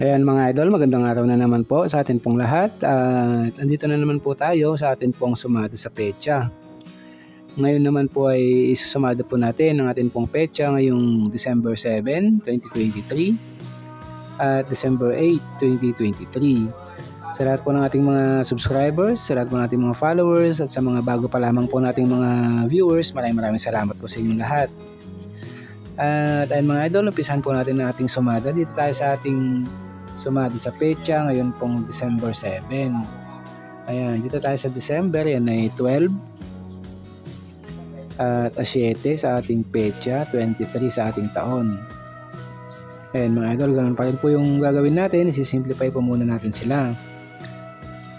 Ayan mga idol, magandang araw na naman po sa atin pong lahat at andito na naman po tayo sa atin pong sumada sa petsa. Ngayon naman po ay isusumada po natin ang atin pong petsa ngayong December 7, 2023 at December 8, 2023. Sa lahat po ng ating mga subscribers, sa lahat po ng ating mga followers at sa mga bago pa lamang po nating mga viewers, maraming salamat po sa inyong lahat. At ayun mga idol, umpisahan po natin ang ating sumada. Dito tayo sa ating sumada sa petsa ngayon pong December 7. Ayan, dito tayo sa December, yan ay 12. At 7 sa ating petsa, 23 sa ating taon. Ayan mga idol, ganun pa rin po yung gagawin natin. Isi-simplify po muna natin sila.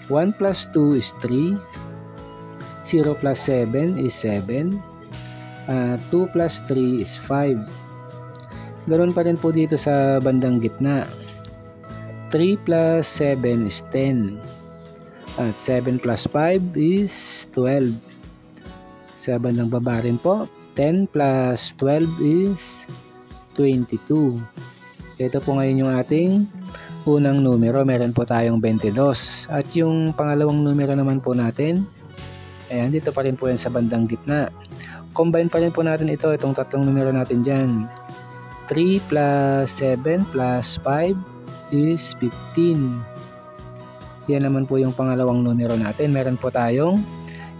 1 plus 2 is 3. 0 plus 7 is 7. 2 plus 3 is 5. Ganoon pa rin po dito sa bandang gitna. 3 plus 7 is 10. At 7 plus 5 is 12. Sa bandang baba rin po, 10 plus 12 is 22. Ito po ngayon yung ating unang numero. Meron po tayong 22. At yung pangalawang numero naman po natin, ayan, dito pa rin po yan sa bandang gitna. Combine pa rin po natin itong tatlong numero natin dyan. 3 plus 7 plus 5 is 15. Yan naman po yung pangalawang numero natin. Meron po tayong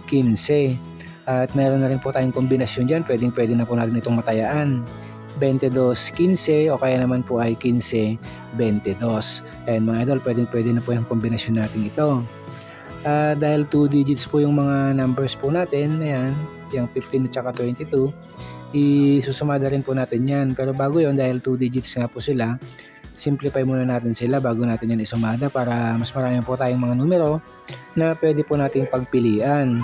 15. At meron na rin po tayong kombinasyon dyan. Pwede na po natin itong matayaan. 22-15 o kaya naman po ay 15-22. Ayan mga idol, pwede na po yung kombinasyon natin ito. Dahil 2 digits po yung mga numbers po natin, ayan, yung 15 at saka 22, isusumada rin po natin yan. Pero bago yon, dahil 2 digits nga po sila, simplify muna natin sila bago natin yan isumada para mas marami po tayong mga numero na pwede po nating pagpilian.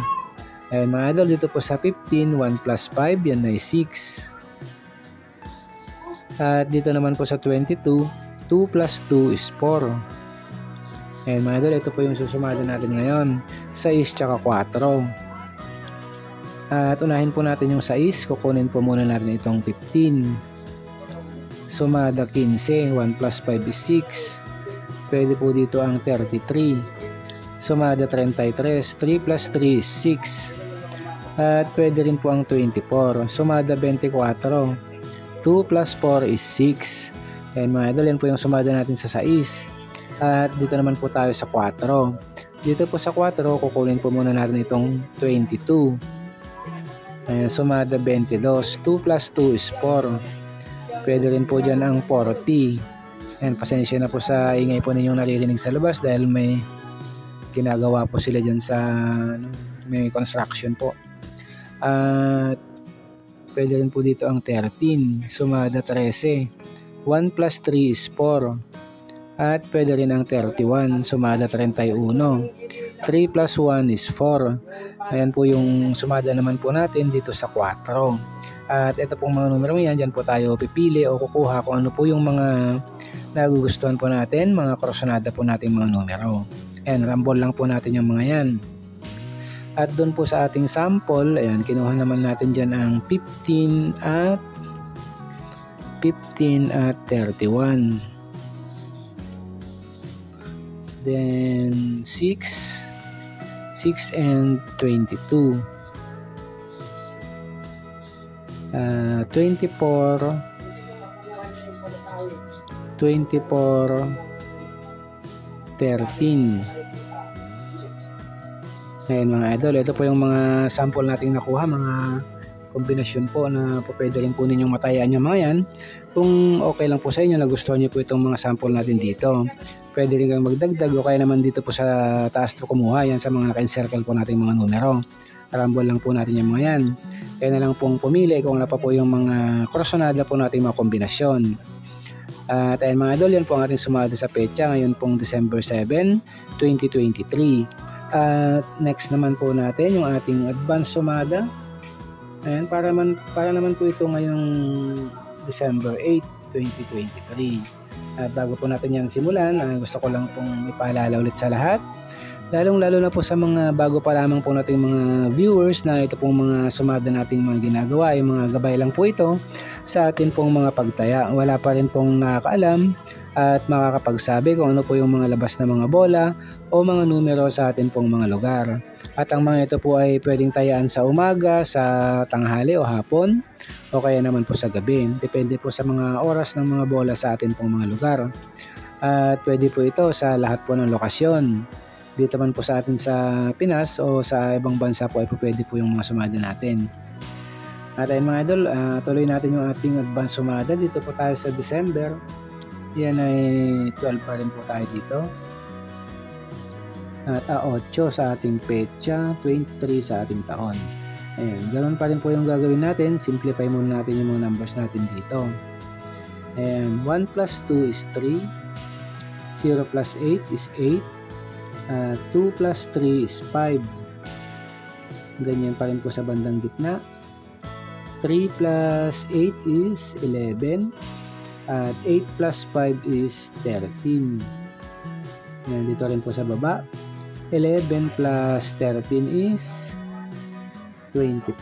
Ayan mga idol, dito po sa 15, 1 plus 5, yan ay 6. At dito naman po sa 22, 2 plus 2 is 4. Ayan mga idol, ito po yung susumada natin ngayon, 6 tsaka 4. At unahin po natin yung 6, kukunin po muna natin itong 15. Sumada 15, 1 plus 5 is 6. Pwede po dito ang 33. Sumada 33, 3 plus 3 is 6. At pwede rin po ang 24. Sumada 24, 2 plus 4 is 6. Ayan mga idol, yan po yung sumada natin sa 6. At dito naman po tayo sa 4. Dito po sa 4, kukunin po muna natin itong 22. Ayan, sumada 22. 2 plus 2 is 4. Pwede rin po dyan ang 40. Ayan, pasensya na po sa ingay po ninyong naririnig sa labas dahil may ginagawa po sila dyan sa may construction po. At pwede rin po dito ang 13. Sumada 13. 1 plus 3 is 4. At pwede rin ang 31, sumada 31. 3 plus 1 is 4. Ayan po yung sumada naman po natin dito sa 4. At ito pong mga numero yan, dyan po tayo pipili o kukuha kung ano po yung mga nagugustuhan po natin, mga krosonada po natin mga numero. Ayan, rambol lang po natin yung mga yan. At doon po sa ating sample, ayan, kinuha naman natin dyan ang 15 at 31. Then 6 and 22. 24 13. Ayan mga idol, ito po yung mga sample nating nakuha, mga kombinasyon po na po pwede rin po ninyong matayaan yung mga yan. Kung okay lang po sa inyo, nagustuhan nyo po itong mga sample natin dito, pwede rin kang magdagdag o kaya naman dito po sa taas po kumuha yan sa mga naka-encircle po natin mga numero. Karambol lang po natin yung mga yan. Kaya na lang pong pumili kung ano pa po yung mga krosonada po natin mga kombinasyon. At ayun mga idol, yan po ang ating sumada sa petsa ngayon pong December 7, 2023. At next naman po natin yung ating advance sumada. Ayan, para naman po ito ngayong December 8, 2023. At bago po natin yan simulan, gusto ko lang pong ipaalala ulit sa lahat, lalong-lalo na po sa mga bago pa lamang po nating mga viewers, na ito pong mga sumada nating mga ginagawa, yung mga gabay lang po ito sa atin pong mga pagtaya. Wala pa rin pong nakakaalam at makakapagsabi kung ano po yung mga labas na mga bola o mga numero sa atin pong mga lugar. At ang mga ito po ay pwedeng tayaan sa umaga, sa tanghali o hapon, o kaya naman po sa gabi. Depende po sa mga oras ng mga bola sa atin pong mga lugar. At pwede po ito sa lahat po ng lokasyon. Dito man po sa atin sa Pinas o sa ibang bansa po ay pwede po yung mga sumada natin. At ayun mga idol, tuloy natin yung ating advance sumada. Dito po tayo sa December. Yan ay 12 pa rin po tayo dito. At 8 sa ating petsa, 23 sa ating taon. Ayan, ganoon pa rin po yung gagawin natin. Simplify muna natin yung mga numbers natin dito. Ayan, 1 plus 2 is 3. 0 plus 8 is 8. 2 plus 3 is 5. Ganyan pa rin po sa bandang gitna. 3 plus 8 is 11. At 8 plus 5 is 13. Ayan, dito rin po sa baba. 11 plus 13 is 24.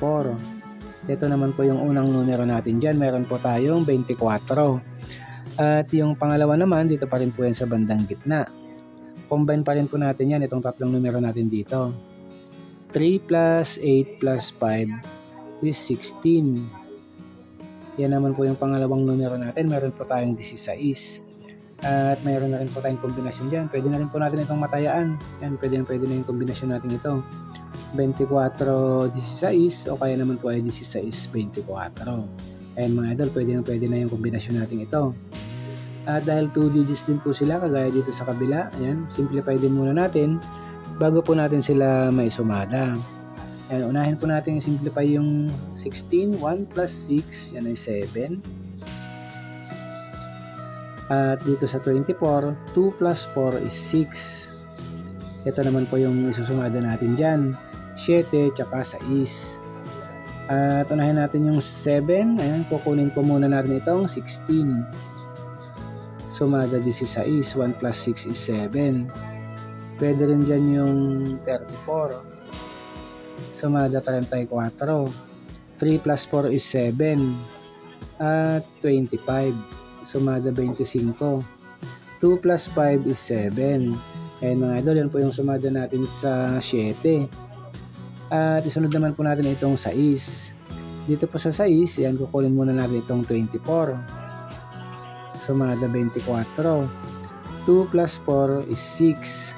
Ito naman po yung unang numero natin dyan. Meron po tayong 24. At yung pangalawa naman, dito pa rin po yan sa bandang gitna. Combine pa rin po natin yan, itong tatlong numero natin dito. 3 plus 8 plus 5 is 16. Yan naman po yung pangalawang numero natin. Meron po tayong 16. At mayroon na rin po tayong kombinasyon dyan. Pwede na rin po natin itong matayaan. Yan, pwede na yung kombinasyon natin ito. 24-16 o kaya naman po ay 16-24. Ayan mga idol, pwede na yung kombinasyon natin ito. At dahil 2 digits din po sila, kagaya dito sa kabila, ayan, simplify din muna natin bago po natin sila maisumada. Ayan, unahin po natin simplify yung 16. 1 plus 6, yan ay 7. At dito sa 24, 2 plus 4 is 6. Ito naman po yung isusumada natin dyan. 7 tsaka 6. At unahin natin yung 7. Ayan, kukunin po muna natin itong 16. Sumada 16. 1 plus 6 is 7. Pwede rin dyan yung 34. Sumada 34. 3 plus 4 is 7. At 25. Sumada 25. 2 plus 5 is 7. Ayan mga idol, yan po yung sumada natin sa 7. At isunod naman po natin itong 6. Dito po sa 6, yan, kukunin muna natin itong 24. Sumada 24. 2 plus 4 is 6.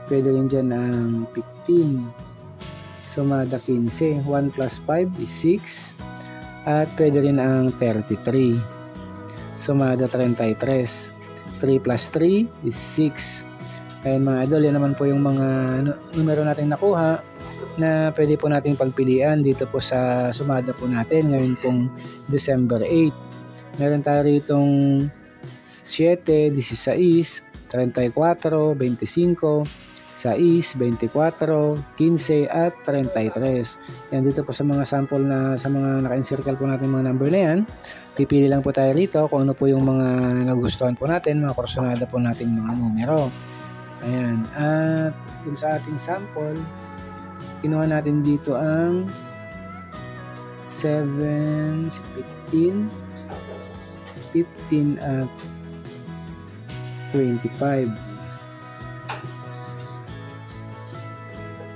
Pwede rin dyan ang 15. Sumada 15. 1 plus 5 is 6. At pwede rin ang 33. Sumada 33. 3 plus 3 is 6. Ayan mga idol, yan naman po yung mga numero natin nakuha na pwede po nating pagpilian dito po sa sumada po natin ngayon pong December 8. Meron tayo ritong 7, 16, 34, 25, 6, 24, 15 at 33. Yan dito po sa mga sample na sa mga naka-encircle po natin mga number na yan. Pipili lang po tayo rito kung ano po yung mga nagustuhan po natin, mga kursunada po nating mga numero. Ayan. At dun sa ating sample, kinuha natin dito ang 7, 15 at 25.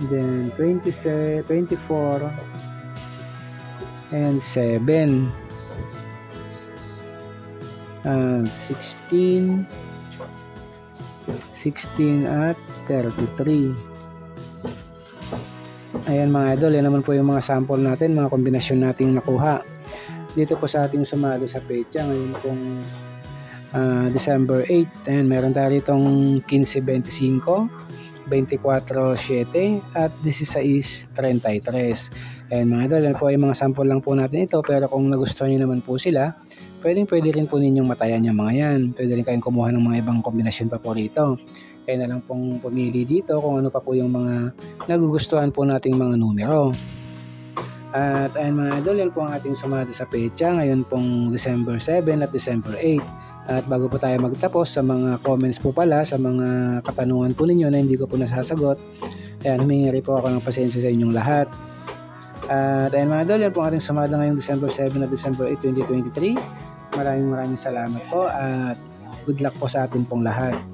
Then 24 and 7 and 16 at 33. Ayan mga idol, yan naman po yung mga sample natin, mga kombinasyon nating nakuha dito po sa ating sumada sa petsa ngayon pong December 8. Ayan, meron tayo itong 15-25, 24-7 at 16-33. Ayan mga idol, yan po ay mga sample lang po natin ito, pero kung nagustuhan nyo naman po sila, pwede rin po ninyong matayan yung mga yan. Pwede rin kayong kumuha ng mga ibang kombinasyon pa po rito. Kaya na lang pong pumili dito kung ano pa po yung mga nagugustuhan po nating mga numero. At ayan mga idol, yan po ang ating sumada sa petsa ngayon pong December 7 at December 8. At bago po tayo magtapos, sa mga comments po pala, sa mga katanungan po ninyo na hindi ko po nasasagot, ayan, humingi po ako ng pasensya sa inyong lahat. At ayan mga idol, yan po ang ating sumada ngayong December 7 at December 8, 2023. Maraming salamat po at Good luck po sa atin pong lahat.